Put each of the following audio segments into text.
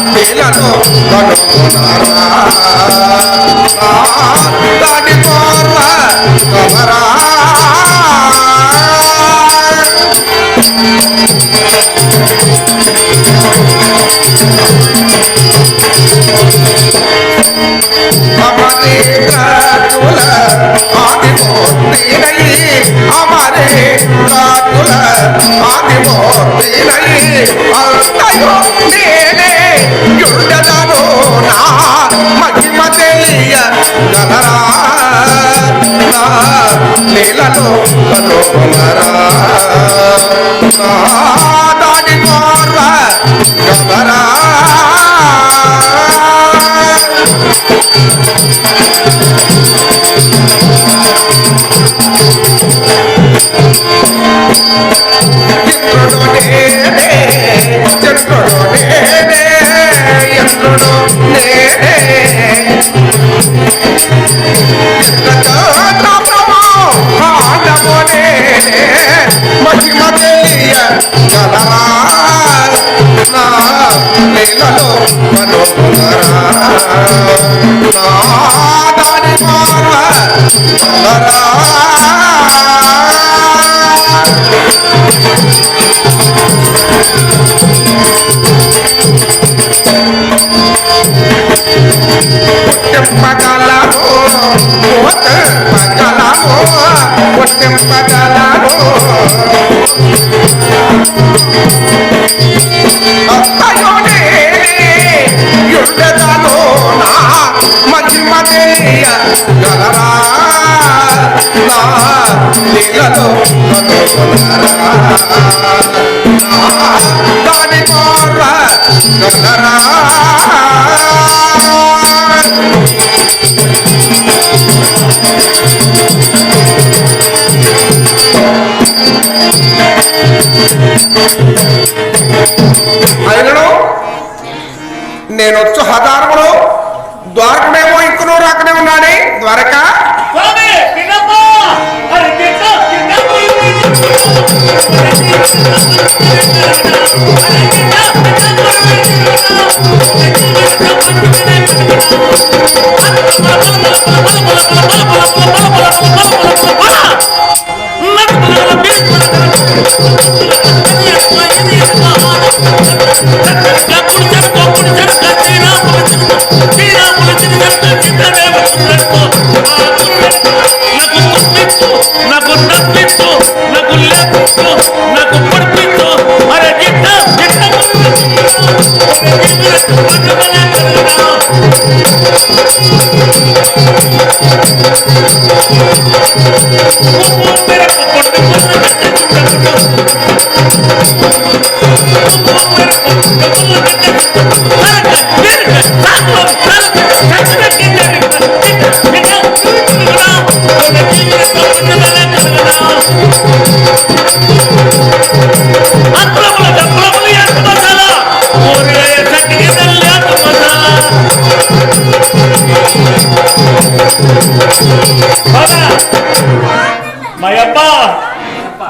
నీళ్ళలో కనుగొనరా దాని కోర్వ కమరా నీళ్ళలో కనుగొనరా దాని కోర్వ కమరా నీళ్ళలో కనుగొనరా దాని కోర్వ కమరా నీళ్ళలో కనుగొనరా దాని కోర్వ కమరా అయినను నేనొచ్చు హదారములు ద్వారకమేమో ఇంకనూ రాకనే ఉన్నానే ద్వారక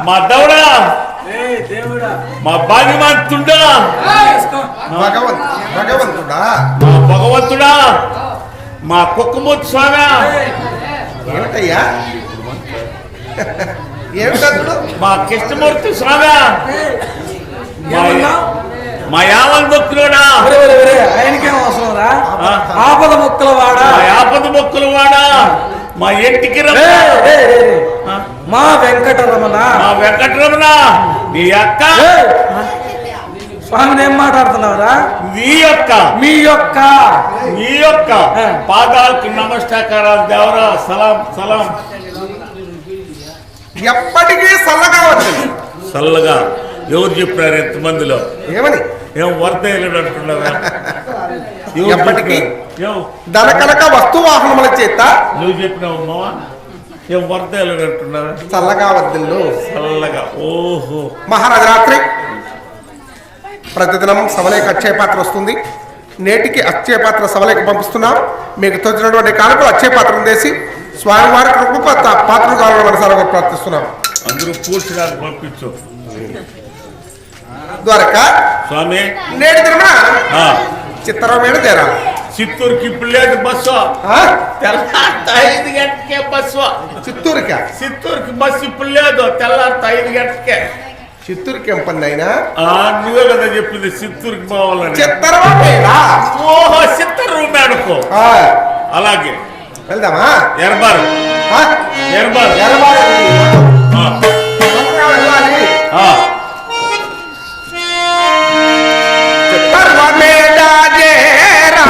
మా దౌడా మా భాగ్యవంతుడా భగవంతుడా మా భగవంతుడా మా కుక్కమూర్తి స్వామి ఏమిటయ్యా ఏమిటప్పుడు మా కృష్ణమూర్తి స్వామి మా యావన్ భక్తుడా ఆయనకేం అవసరం రా ఆపద మొక్కల వాడా ఆపద మొక్కల వాడా మా ఇంటికి మా వెంకటరమణ నీ అక్క స్వామిని ఏం మాట్లాడుతున్నావురా మీ యొక్క పాదాలకు నమస్కారాలు దేవరా సలాం సలాం ఎప్పటికీ చల్లగా వచ్చింది చల్లగా ఎవరు చెప్పారు ఎంతమందిలో ఏమని ఏం వరద అంటున్నారా ఎప్పటికీ ధనకనక వస్తు వాహనముల చేత నువ్వు చెప్పినావు ఏం వరద అంటున్నారా చల్లగా వద్దు చల్లగా ఓహో మహారాజు రాత్రి ప్రతిదినం సవలేఖ అక్షయ పాత్ర వస్తుంది. నేటికి అక్షయ పాత్ర సవలేఖ పంపిస్తున్నాం. మీకు తోచినటువంటి కాలకు అక్షయ పాత్రను చేసి స్వామివారి కృప పాత్రలు కావాలని మనసారా ప్రార్థిస్తున్నాం. అందరూ పూర్తిగా పంపించు. ద్వారక స్వామి నేటి దిన చిత్తరమైన చేరాలి. చిత్తూరుకి ఇప్పుడు లేదు బస్సు. ఆ? తెల్లారితే 5 గంటలకే బస్సు. చిత్తూరుకా? చిత్తూరుకి బస్సు ఇప్పుడు లేదు, తెల్లారితే 5 గంటలకే. చిత్తూరుకి ఏం పని అయినా? నువ్వే కదా చెప్పింది చిత్తూరుకి పోవాలని. చిత్తరమేనా? ఓహో, చిత్తూరు మేడకు. అలాగే వెళ్దామా? ఎర్బారు ఎర్బారు వెళ్ళాలి. చిత్తరమేడ చేరా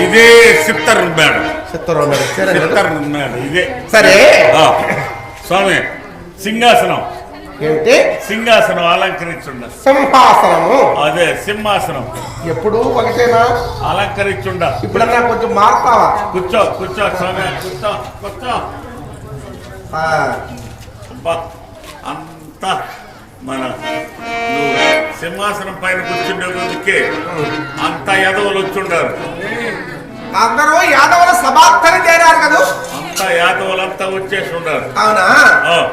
ఇదే చిత్తరు మేడం. ఇదే సరే స్వామి. సింహాసనం ఏమిటి? సింహాసనం అలంకరించుండ. సింహాసనము అదే సింహాసనం. ఎప్పుడు ఒకటేనా? అలంకరించుండ. ఇప్పుడన్నా కొంచెం మారుతావా? కూర్చో కూర్చో స్వామి, కూర్చో కూర్చో. అంతా మన నువ్వు సింహాసనం పైన కూర్చుండే రోజుకే అంతా యాదవులు వచ్చుండారు. అందరూ యాదవుల సభాస్థలి చేరారు కదా? అంతా యాదవులంతా వచ్చేసి ఉండారు. అవునా? Oh,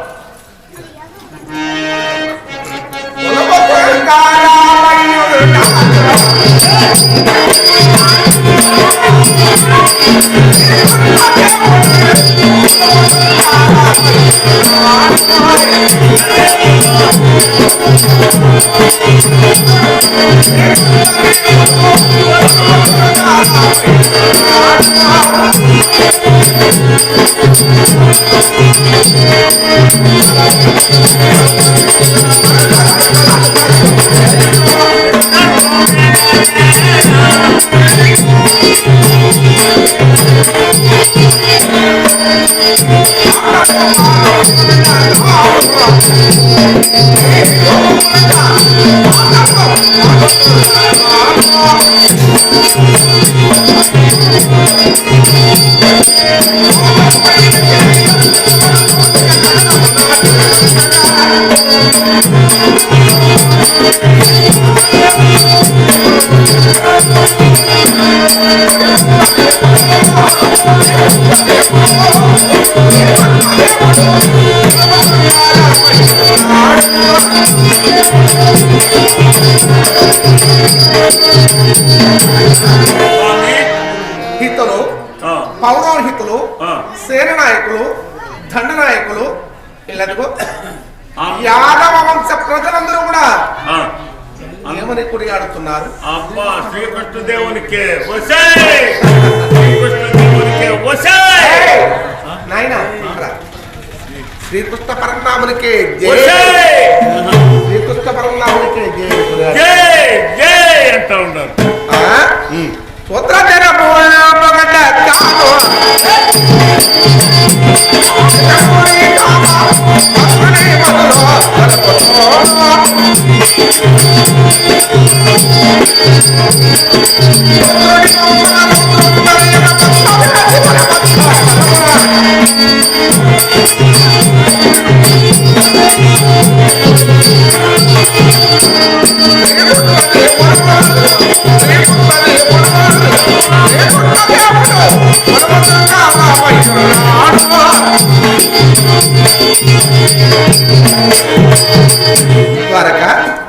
హితులు, పౌరోహితులు, సేన నాయకులు, దండ నాయకులు, ఇళ్ళకు యాదవ వంశ ప్రజలందరూ కూడా ఏమని కొనియాడుతున్నారు? అబ్బా శ్రీకృష్ణదేవునికే శ్రీకృష్ణదేవునికే నాయన శ్రీకృష్ణ పరనామునికే జై, శ్రీకృష్ణ పరనామునికే జై అంటా ఉన్నారు.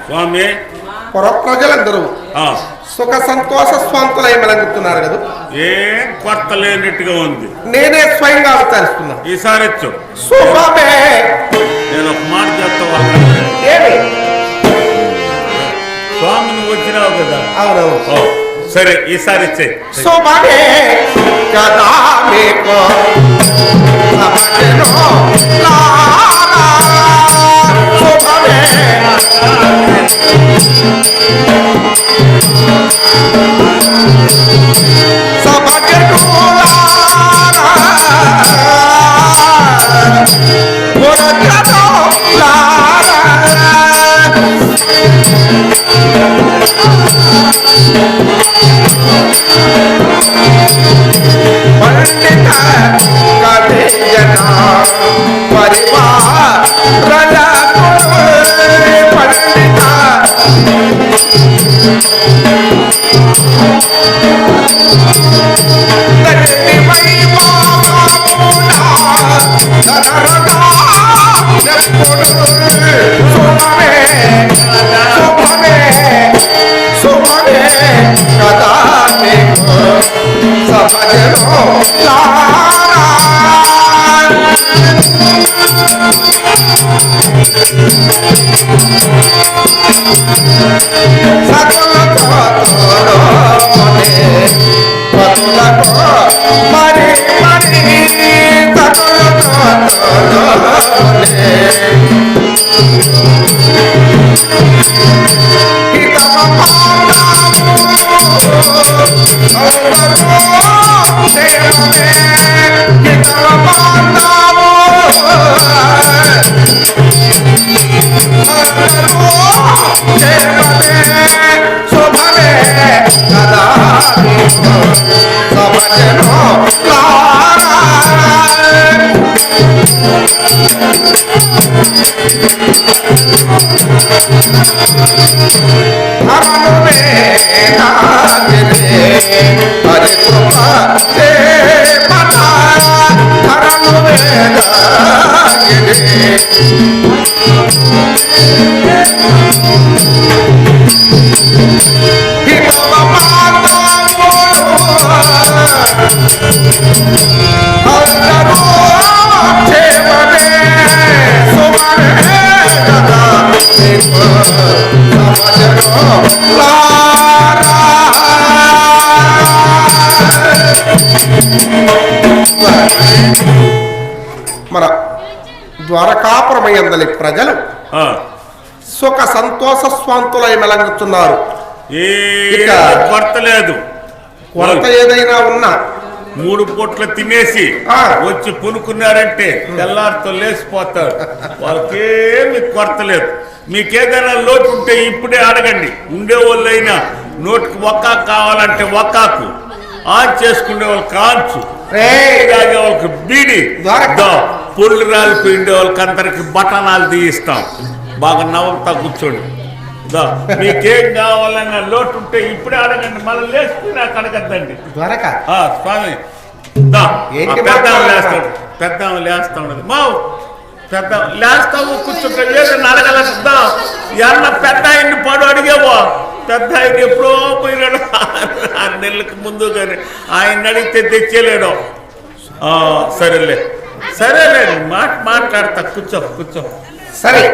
స్వామి పుర ప్రజలందరూ సుఖ సంతోష స్వాంతులై మలంగుతున్నారు కదా. ఏం కొత్త లేనట్టుగా ఉంది. నేనే స్వయంగా విచారిస్తున్నా. ఈసారి నేను ఒక మాట చెప్తా. స్వామి నువ్వు వచ్చినావు కదా. అవునవును. సరే ఈసారి ఇచ్చే. శోభమే కదా మీకు మన ద్వారకాపురమయందలి ప్రజలు సుఖ సంతోష స్వాంతులై మెలంగుతున్నారు. కొరత లేదు. కొరత ఏదైనా ఉన్నా 3 పూట్ల తినేసి వచ్చి పునుకున్నారంటే తెల్లారితో లేచిపోతారు. వాళ్ళకేమి కొరత లేదు. మీకేదైనా లోటు ఉంటే ఇప్పుడే అడగండి. ఉండేవాళ్ళైనా నోటికి ఒక్కాకు కావాలంటే ఒక్కాకు, ఆన్ చేసుకునే వాళ్ళకి ఆంచు, తాగే వాళ్ళకి బీడి, పొళ్ళు రాలిపోయిండే వాళ్ళకి అందరికి బటనాలు తీయిస్తాం. బాగా నవ్వుతా కూర్చోండి. మీకేం కావాలన్నా లోటు ఉంటే ఇప్పుడే అడగండి. మళ్ళీ లేచుకుని నాకు అడగద్దండి. స్వామి పెద్దాము లేస్తా ఉండదు. మా పెద్ద లేస్తావు కూర్చుంటే లేదని అడగలదా? ఎన్న పెద్ద ఆయన్ని పడు అడిగేవో. పెద్ద ఆయన ఎప్పుడో పోయినాడు 6 నెలలకు ముందు, కానీ ఆయన అడిగితే తెచ్చేలేడు. సరేలే మాట్లాడతా. కూర్చో. సరే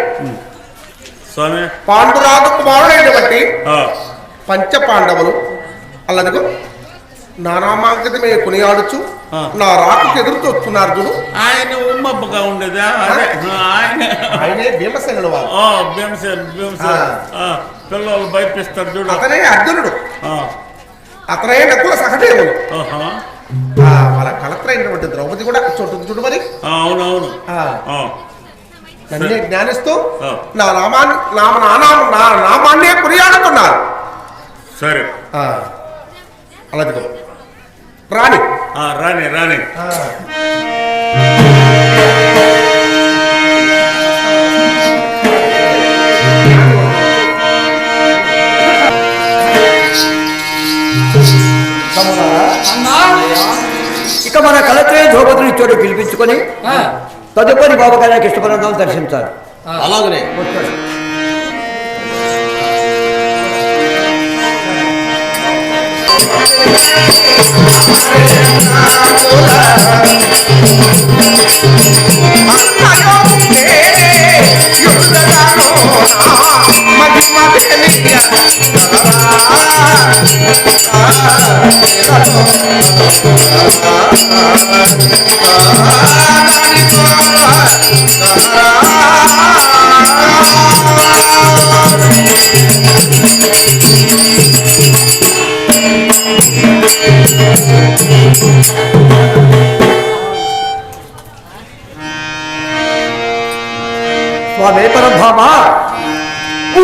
స్వామి, పాండురాజు కుమారుడైనటువంటి పంచ పాండవులు అల్లదిగో నానామాంగతమే కొనియాడుచు నా రాకుకి ఎదురు చూస్తున్నారు అర్జును. ఆయన ఉమ్మబ్బగా ఉండేదా? ఆయనే భీమసేనుడు వారు. భీమసేన పిల్లలు భయపిస్తారు చూడు. అతనే అర్జునుడు, అతనే నకుల సహదేవుడు. వాళ్ళ కలెక్టర్ అయినటువంటి ద్రౌపది కూడా చోటు చూడు. మరి అవునవును, నన్నే జ్ఞానిస్తూ నా నామాన్నే కొనియాడుతున్నారు. సరే అలాదిగో రాణి ఇక మన కలెక్టర్ ద్రౌపదిని చోటు పిలిపించుకొని తదుపరి బాబా కళ్యాణ్ కృష్ణపరంగా దర్శించాలి. అలాగనే స్వామి పరబ్రహ్మ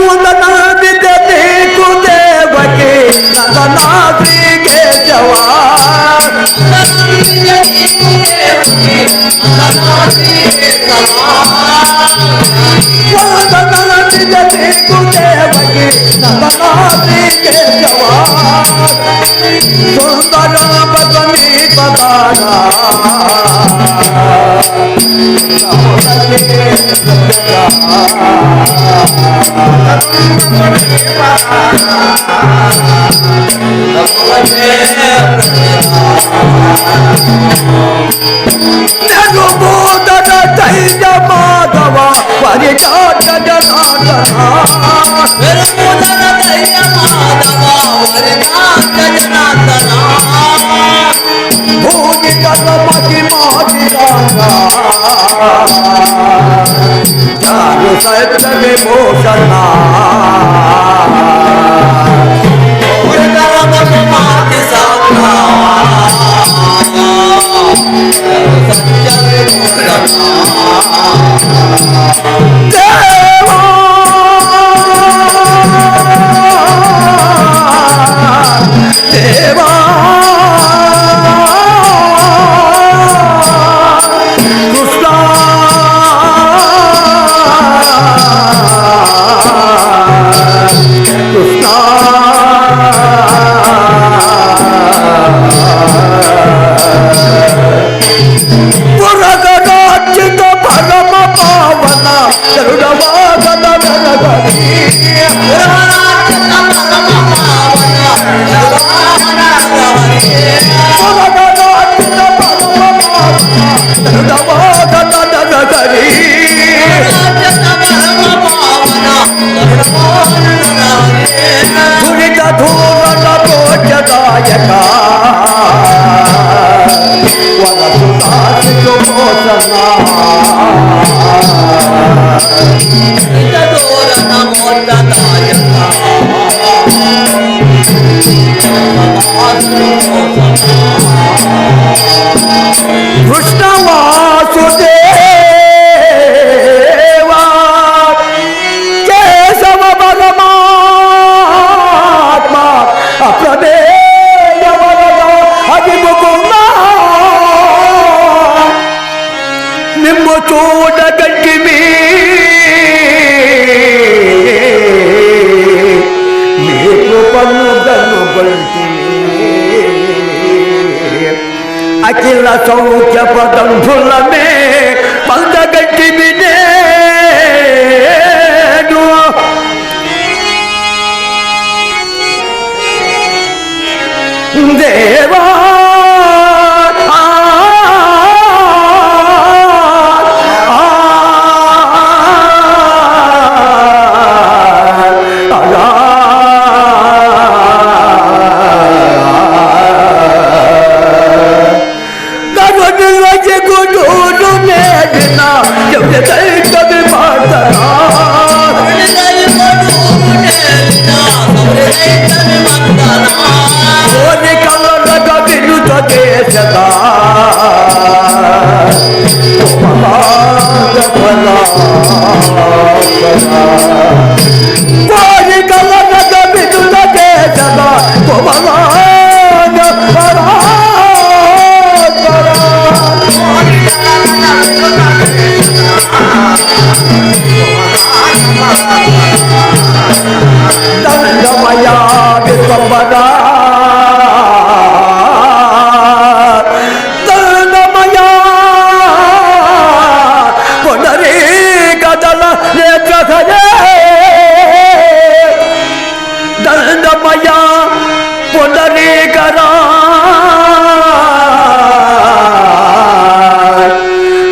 వందనాది దేకు దేవకి నందనాద్రి కేశవా వందనాది దేకు దేవకి నందనాద్రి కేశవా సుందర పద్మని పదానా మాధవ పరిజాత భూమి కర్మకి మాదిరాగా చాలు సైత విమోచనా దేవా కృష్ణ పురగడాచిత పరమ పావన గరుడవాదన వెలగని పురగడాచిత పరమ పావన గరుడవాదన వెలగని ధురిత ధూరణ భోజదాయక వరసుదాసితో మోసనా కృష్ణ వాసుదేవా జయ అఖిల సౌఖ్య పదంభులమే పందగట్టి వినేడు దేవా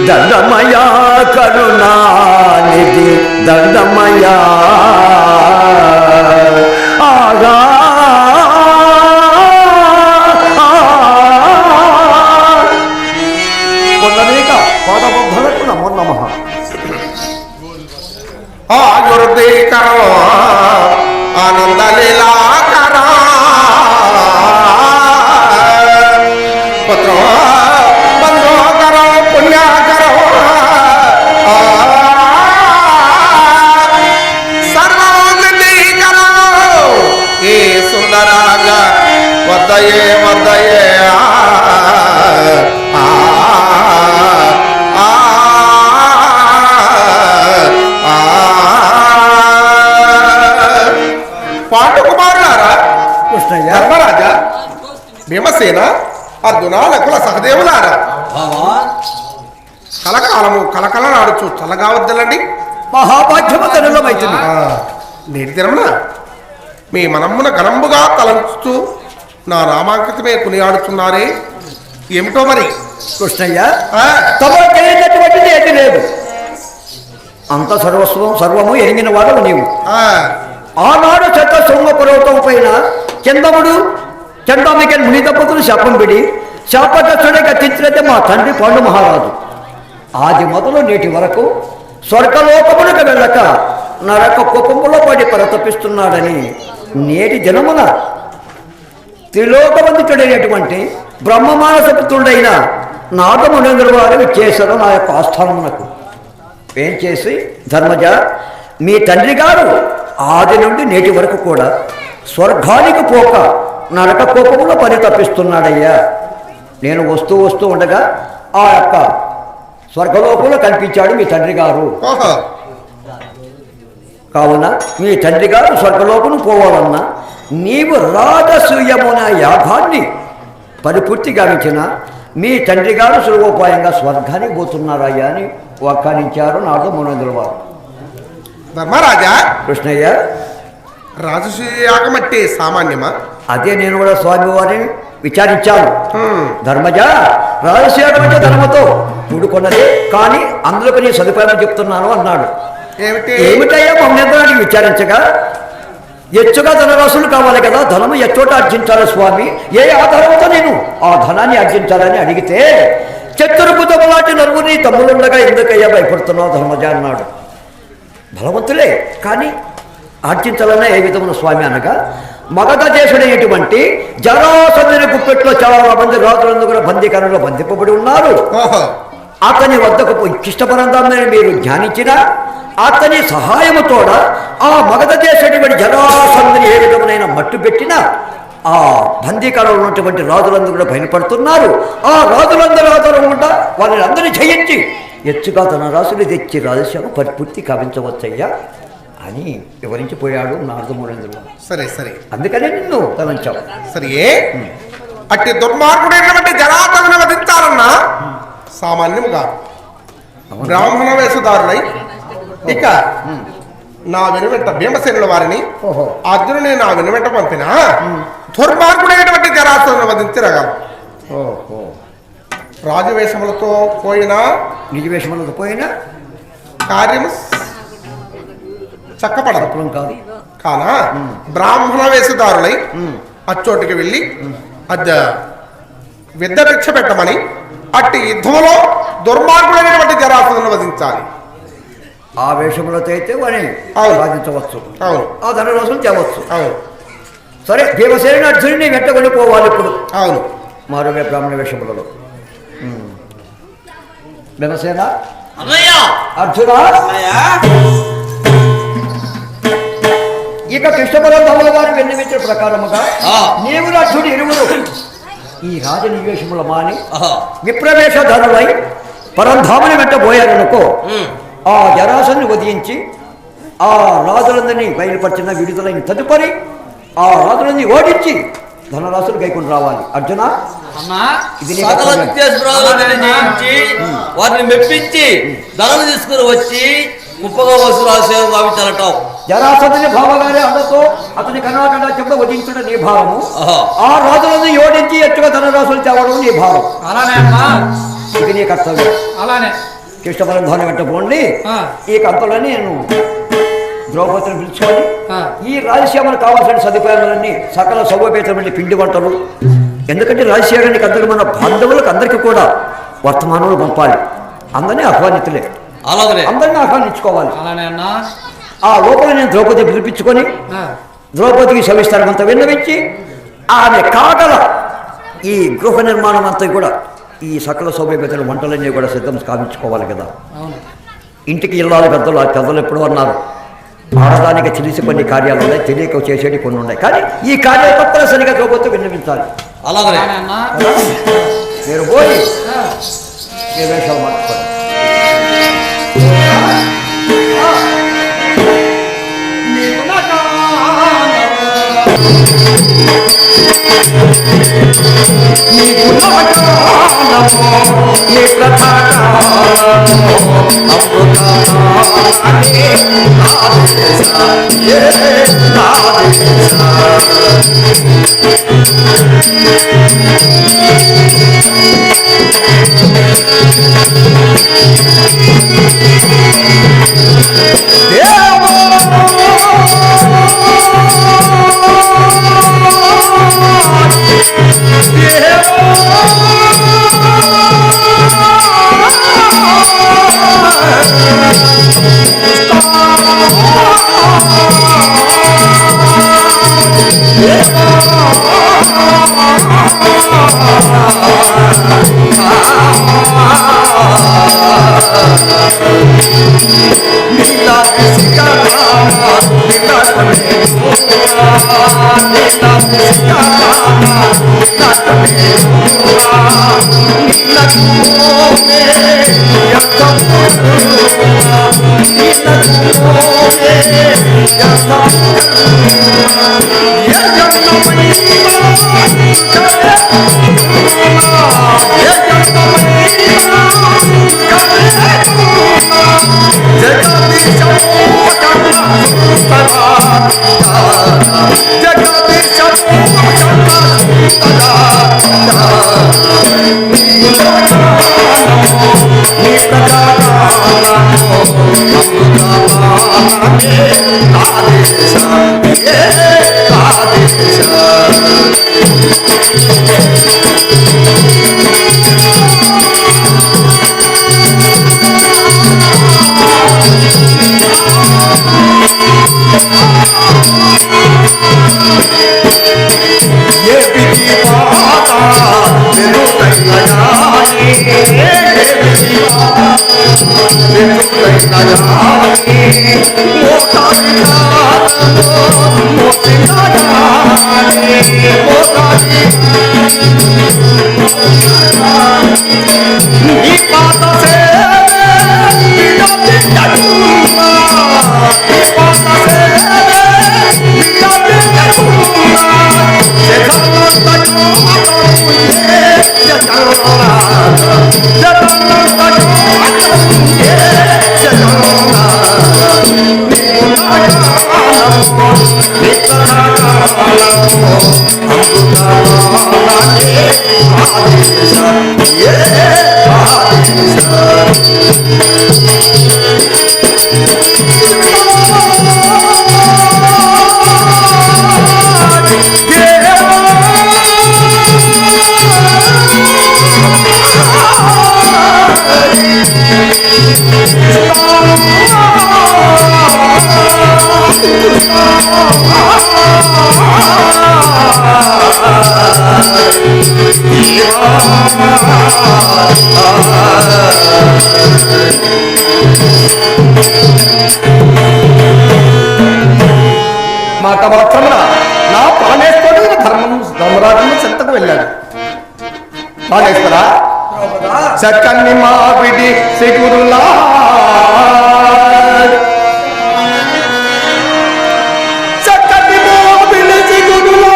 దండమయా కరుణానిధి దండమయా ఆగా పొందలేక పాదబద్ధలకు నమో నమః. ఆయుర్దేకర ఆనందలీలాకర పుత్ర బంధోకర పుణ్యాకర సర్వోన్నతీకర ఏ సుందరాంగ వద్దయే వద్దయే పాండుకుమారులారా, కృష్ణయ్య ధర్మరాజా, భీమసేన, అర్జున, నకుల సహదేవులారా, కలకాలము కలకలనాడుచు చల్లగా వద్దలండి. మహాభాగ్యము తరుణమైతుంది. నేటి దినమున మీ మనమ్మున గణంబుగా తలంచుతూ నా నామాంకితమే కొనియాడుతున్నారే, ఏమిటో మరి. కృష్ణయ్య ఆ, తమకు తెలియనటువంటిది ఏది లేదు. అంత సర్వము ఎరిగిన వాడు నీవు. ఆ, ఆనాడు చెత్త సొమ్మ పర్వతం పైన చందామిక ముని దంపతులు శాపం విడి శాపగ్రస్తుడే గతించినదే మా తండ్రి పాండు మహారాజు. ఆది మొదలు నేటి వరకు స్వర్గలోకమునకు వెళ్ళక నరక కుటుంబంలో పడి పరితపిస్తున్నాడని నేటి జనమున త్రిలోకవందితుడైనటువంటి బ్రహ్మమానసపుత్రుడైన నాగమునేంద్ర వారు చేశారు నా యొక్క ఆస్థానమునకు. ఏం చేసి, ధర్మజ, మీ తండ్రి గారు ఆది నుండి నేటి వరకు కూడా స్వర్గానికి పోక నరక కోపంలో పని తప్పిస్తున్నాడయ్యా. నేను వస్తూ ఉండగా ఆ యొక్క స్వర్గలోకంలో కనిపించాడు మీ తండ్రి గారు. ఓహో, కావున మీ తండ్రి గారు స్వర్గలోకం పోవాలన్నా నీవు రాజసూయమున యాగాన్ని పరిపూర్తి గావించిన మీ తండ్రి గారు సులభోపాయంగా స్వర్గానికి పోతున్నారయ్యా అని వ్యాఖ్యానించారు నాడు మునేంద్రుల వారు. ధర్మరాజా, కృష్ణయ్య, రాజసూయాగమట్టే సామాన్యమా? అదే నేను కూడా స్వామి వారిని విచారించాను. ధర్మజ, రాజసూయాగం అంటే ధర్మతో కూడుకున్నది, కానీ అందులో నీ సదుపాయం చెప్తున్నాను అన్నాడు. ఏమిటయ్యా మమ్మల్ని విచారించగా, ఎచ్చుగా ధనరాశులు కావాలి కదా, ధనము ఎచ్చోట అర్జించాలి స్వామి, ఏ ఆధారంతో నేను ఆ ధనాన్ని అర్జించాలని అడిగితే, చతుర్భుజము లాంటి నలుగురిని తమ్ములుండగా ఎందుకయ్యా భయపడుతున్నావు ధర్మజ అన్నాడు. బలవంతులే, కానీ ఆర్జించాలన్నా ఏ విధమున స్వామి అనగా, మగధ దేశుడైనటువంటి జరాసంధుని గుప్పెట్లో చాలా మంది రాజులందరూ కూడా బందీకరణలో బంధింపబడి ఉన్నారు. అతని వద్దకు ఇష్టపరందాన్ని మీరు ధ్యానించిన అతని సహాయముతో ఆ మగధ దేశటువంటి జరాసంధుని ఏ విధమునైన మట్టు పెట్టినా ఆ బందీకాలంలో ఉన్నటువంటి రాజులందరూ కూడా బయలుపడుతున్నారు. ఆ రాజులందరూ ఆధారం ఉంటా వాళ్ళని అందరినీ జయించి ఎచ్చుగా తన రాసులు తెచ్చి రాజశ్యామ పరిపూర్తి కావించవచ్చయ్యా అని వివరించిపోయాడు నారదమునేంద్రుడు. సరే సరే, అందుకనే నిన్ను తలంచావు. సరే, అట్టి దుర్మార్గుడైనటువంటి జరాసంధుని వధించాలన్నా సామాన్యం కాదు. బ్రాహ్మణ వేషధారులై ఇక నా వెనువెంట భీమసేనుల వారిని అర్జునుని నా వెనువెంట పంపిన దుర్మార్గుడైనటువంటి జరాసంధుని వధించరగలరు. రాజవేషములతో పోయినా నిజ వేషములతో పోయినా కార్యము చక్కపడదు కాదు. కానా బ్రాహ్మణ వేషధారులై అచ్చోటికి వెళ్ళి విద్య భిక్ష పెట్టమని అట్టి యుద్ధంలో దుర్మార్గుడైనటువంటి జరాసంధుని వధించాలి. ఆ వేషములతో అయితే వాడిని సాధించవచ్చు. అవును. ఆ ధనరాశులు తేవచ్చు. అవును. సరే భీమసేనుని అర్జునుడిని వెంటబడి పోవాలి ఇప్పుడు. అవును. మారువే బ్రాహ్మణ వేషములలో భీమసేన అర్జున ఇక కృష్ణపరంధముల వారు విన్నవించిన ప్రకారముగా నీవు అర్జునుడు ఇరువురు ఈ రాజనివేశముల మాని విప్రవేశధరులై పరంధాముని వెంట పోయారనుకో ఆ జరాసన్ని వధించి ఆ రాజులందరినీ బయలుపరిచిన విడుదలైన తదుపరి ఆ రాజులందరినీ ఓడించి ధనరాశులు గైకొని రావాలి. అర్జున వారిని మెప్పించి ధనం తీసుకుని వచ్చి ముప్పగా వస్తు రాసేవం గావించాలటావు. జరాసంధుని భావగానే అందతో అతని కర్ణాటక చెప్పడం వధించడం నీ భావము. ఆ రాజులను ఓడించి ఎత్తుగా ధనరాశులు తేవడం నీ భావం. అలానే అమ్మా, ఇది నీ కర్తవ్యం. అలానే కృష్ణపరంధాన్ని వెంట పోండి. ఈ కంపలని నేను ద్రౌపదిని పిలుచుకొని ఈ రాజశ్యామకు కావాల్సిన సదుపాయాలన్నీ సకల సౌభేతమైన పిండి వంటలు, ఎందుకంటే రాజశ్యామానికి అందరికీ మన బంధువులకు అందరికీ కూడా వర్తమానాలు పంపాలి. అందరినీ ఆహ్వానితులే, అందరినీ ఆహ్వానించుకోవాలి. ఆ లోపల నేను ద్రౌపది పిలిపించుకొని ద్రౌపదికి సవిస్తారం అంతా విన్నవించి ఆమె కాగల ఈ గృహ నిర్మాణం అంతా కూడా ఈ సకల సౌభ్యతల వంటలన్నీ కూడా సిద్ధం కావించుకోవాలి కదా. ఇంటికి ఇల్లాలి పెద్దలు. ఆ పెద్దలు ఎప్పుడు అన్నారు ఆడదానికి తెలిసి కొన్ని కార్యాలు ఉన్నాయి, తెలియక చేసేవి కొన్ని ఉన్నాయి. కానీ ఈ కార్యాలు తప్పనిసరిగా ద్రౌపదితో విన్నవించాలి. అలాగే మీరు పోయి మీ వేషాలు మార్చుకోండి. Jagannatha మాట మాత్రమున నా ప్రాణేశ్వరుడు ధర్మరాజు చెంతకు వెళ్ళాడు. ప్రాణేశ్వర చక్కని మావిడి సిగురులా చక్కని మావిడి సిగురులా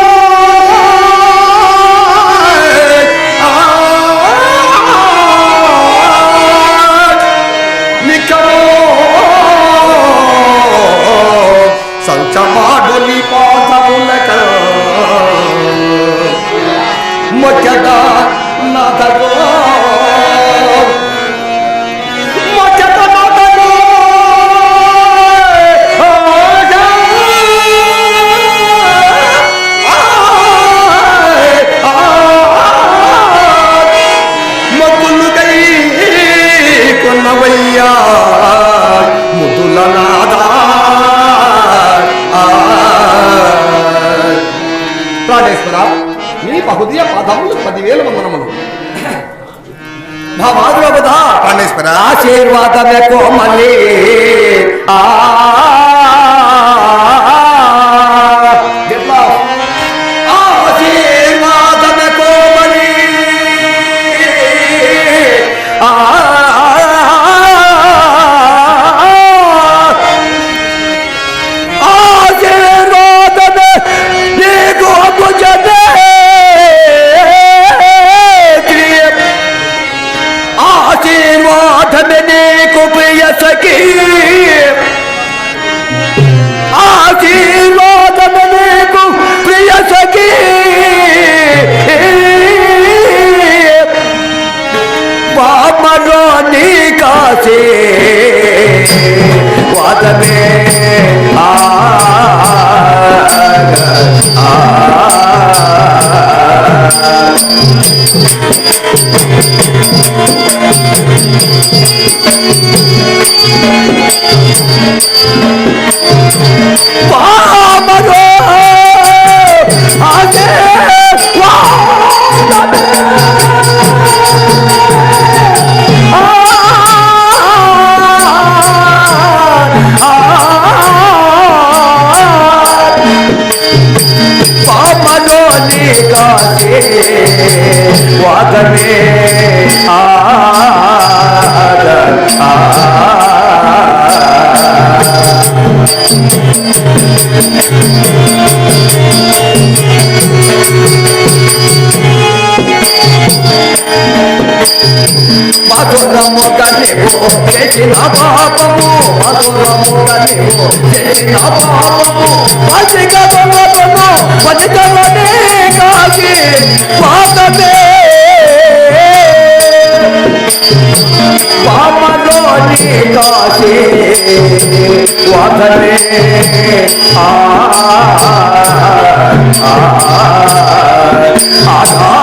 సంచమాడలి పాదములక మొచ్చద నాదగో మొచ్చద నాదగో మగులు గై కొన్నవయ్యా ముదుల నాదా ప్రాణేశ్వర నీ బహుదయ పాదములు 10,000 వందనములు. భావాదురవదా ప్రాణేశ్వర ఆశీర్వాదమే కోమలి ఆశీర్వాదమే కోమలి వాదమే వాదమే మధురముగనివో చేసిన పాపము మధురముగనివో చేసిన పాపము పసిగదొనదొను పసిగదొనే కాకి పాపమే పాపలోని కాకి వాదనే ఆధా